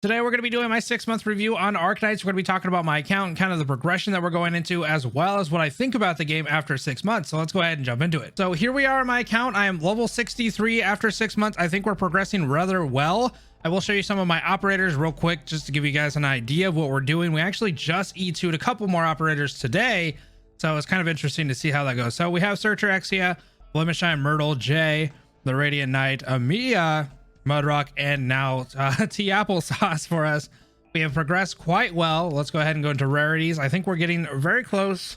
Today we're going to be doing my 6-month review on Arknights. We're going to be talking about my account and kind of the progression that we're going into, as well as what I think about the game after 6 months. So let's go ahead and jump into it. So here we are on my account. I am level 63 after 6 months. I think we're progressing rather well. I will show you some of my operators real quick just to give you guys an idea of what we're doing. We actually just E2'd a couple more operators today, so it's kind of interesting to see how that goes. So we have Searcher, Exia, Blemishine, Myrtle, Jay, the Radiant Knight, Amia, Mudrock, and now T Applesauce for us. We have progressed quite well. Let's go ahead and go into rarities. I think we're getting very close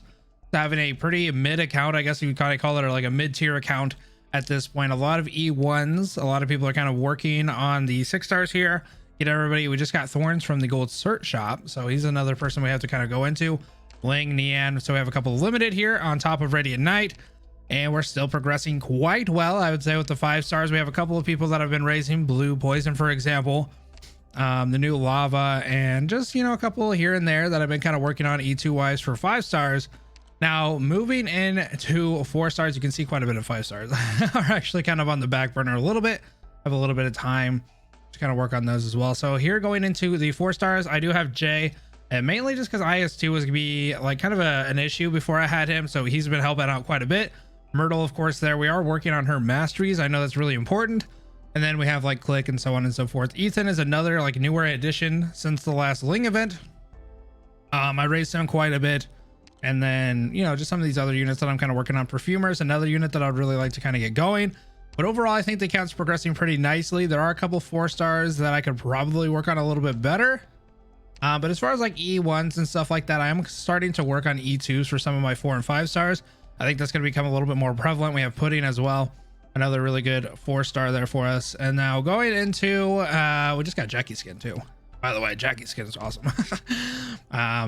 to having a pretty mid account, I guess you could kind of call it, or like a mid-tier account at this point. A lot of E1s. A lot of people are kind of working on the 6 stars here. Get everybody. We just got Thorns from the gold cert shop, so he's another person we have to kind of go into. Ling, Nian. So we have a couple limited here on top of Radiant Knight. And we're still progressing quite well, I would say, with the 5 stars. We have a couple of people that have been raising blue poison, for example, the new lava, and just, you know, a couple here and there that I've been kind of working on E2 wise for 5 stars. Now moving into 4 stars, you can see quite a bit of 5 stars are actually kind of on the back burner a little bit. Have a little bit of time to kind of work on those as well. So here going into the 4 stars, I do have Jay, and mainly just because IS2 was gonna be like kind of an issue before I had him, so he's been helping out quite a bit. Myrtle, of course, there we are working on her masteries. I know that's really important. And then we have like Click and so on and so forth. Ethan is another like newer addition since the last Ling event. I raised him quite a bit. And then, you know, just some of these other units that I'm kind of working on. Perfumers, another unit that I'd really like to kind of get going. But overall, I think the account's progressing pretty nicely. There are a couple 4 stars that I could probably work on a little bit better. But as far as like E1s and stuff like that, I am starting to work on E2s for some of my 4 and 5 stars. I think that's going to become a little bit more prevalent. We have Pudding as well, another really good 4 star there for us. And now going into we just got Jackie Skin too, by the way. Jackie Skin is awesome.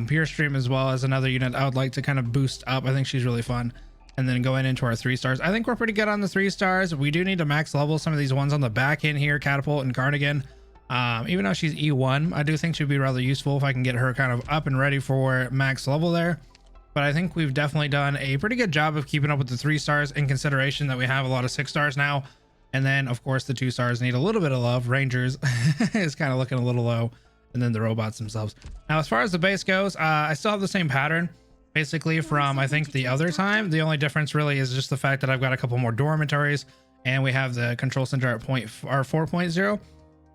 Pure Stream as well as another unit I would like to kind of boost up. I think she's really fun. And then going into our 3 stars, I think we're pretty good on the 3 stars. We do need to max level some of these ones on the back end here, Catapult and Cardigan. Even though she's E1, I do think she'd be rather useful if I can get her kind of up and ready for max level there. But I think we've definitely done a pretty good job of keeping up with the 3 stars, in consideration that we have a lot of 6 stars now. And then of course the 2 stars need a little bit of love. Rangers is kind of looking a little low, and then the robots themselves. Now as far as the base goes, I still have the same pattern basically from I think the other time. The only difference really is just the fact that I've got a couple more dormitories, and we have the control center at 4.0,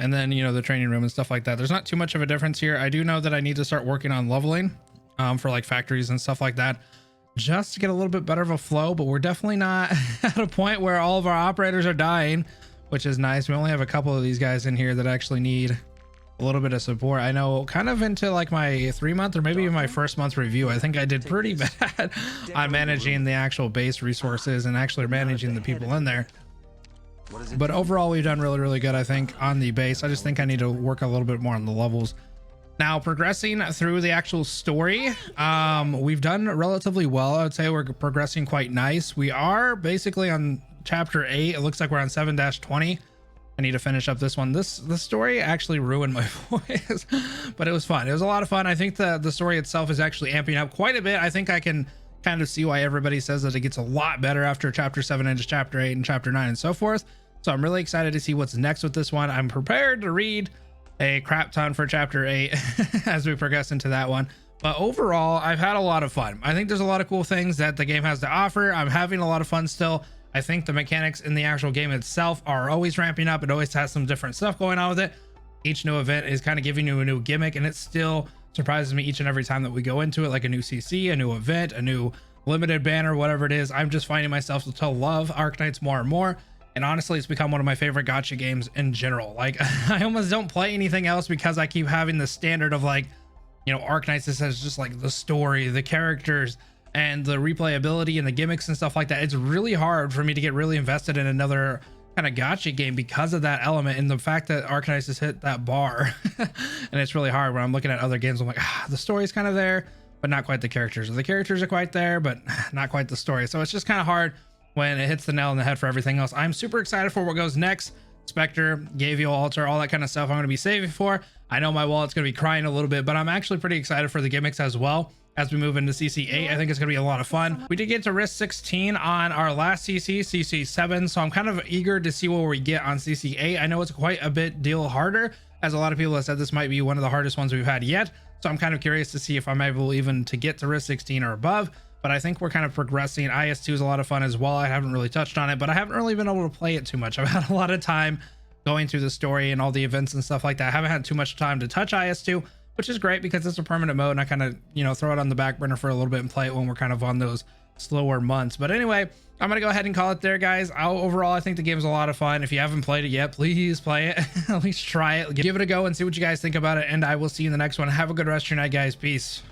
and then, you know, the training room and stuff like that. There's not too much of a difference here. I do know that I need to start working on leveling for like factories and stuff like that, just to get a little bit better of a flow. But we're definitely not at a point where all of our operators are dying, which is nice. We only have a couple of these guys in here that actually need a little bit of support. I know kind of into like my 3-month or maybe even my 1st month review, I think I did pretty bad on managing the actual base resources and actually managing the people in there. But overall, we've done really good, I think, on the base. I just think I need to work a little bit more on the levels. Now progressing through the actual story, we've done relatively well. I would say we're progressing quite nice. We are basically on chapter 8. It looks like we're on 7-20. I need to finish up this one. The story actually ruined my voice, but it was fun. It was a lot of fun. I think the story itself is actually amping up quite a bit. I think I can kind of see why everybody says that it gets a lot better after chapter 7 into chapter 8 and chapter 9 and so forth. So I'm really excited to see what's next with this one. I'm prepared to read a crap ton for chapter 8 as we progress into that one. But overall, I've had a lot of fun. I think there's a lot of cool things that the game has to offer. I'm having a lot of fun still. I think the mechanics in the actual game itself are always ramping up. It always has some different stuff going on with it. Each new event is kind of giving you a new gimmick, and it still surprises me each and every time that we go into it, like a new CC, a new event, a new limited banner, whatever it is. I'm just finding myself to love Arknights more and more. And honestly, it's become one of my favorite gacha games in general. Like, I almost don't play anything else because I keep having the standard of like, you know, Arknights. This has just like the story, the characters, and the replayability and the gimmicks and stuff like that. It's really hard for me to get really invested in another kind of gacha game because of that element and the fact that Arknights has hit that bar. And it's really hard when I'm looking at other games. I'm like, the story's kind of there, but not quite the characters. The characters are quite there, but not quite the story. So it's just kind of hard when it hits the nail on the head for everything else. I'm super excited for what goes next. Spectre, Gavio Altar, all that kind of stuff I'm going to be saving for. I know my wallet's going to be crying a little bit, but I'm actually pretty excited for the gimmicks as well. As we move into CC8, I think it's going to be a lot of fun. We did get to risk 16 on our last CC7, so I'm kind of eager to see what we get on CC8. I know it's quite a bit deal harder, as a lot of people have said this might be one of the hardest ones we've had yet. So I'm kind of curious to see if I'm able even to get to risk 16 or above, but I think we're kind of progressing. IS2 is a lot of fun as well. I haven't really touched on it, but I haven't really been able to play it too much. I've had a lot of time going through the story and all the events and stuff like that. I haven't had too much time to touch IS2, which is great because it's a permanent mode and I kind of, you know, throw it on the back burner for a little bit and play it when we're kind of on those slower months. But anyway, I'm gonna go ahead and call it there, guys. Overall, I think the game is a lot of fun. If you haven't played it yet, please play it. At least try it, give it a go and see what you guys think about it, and I will see you in the next one. Have a good rest of your night, guys. Peace.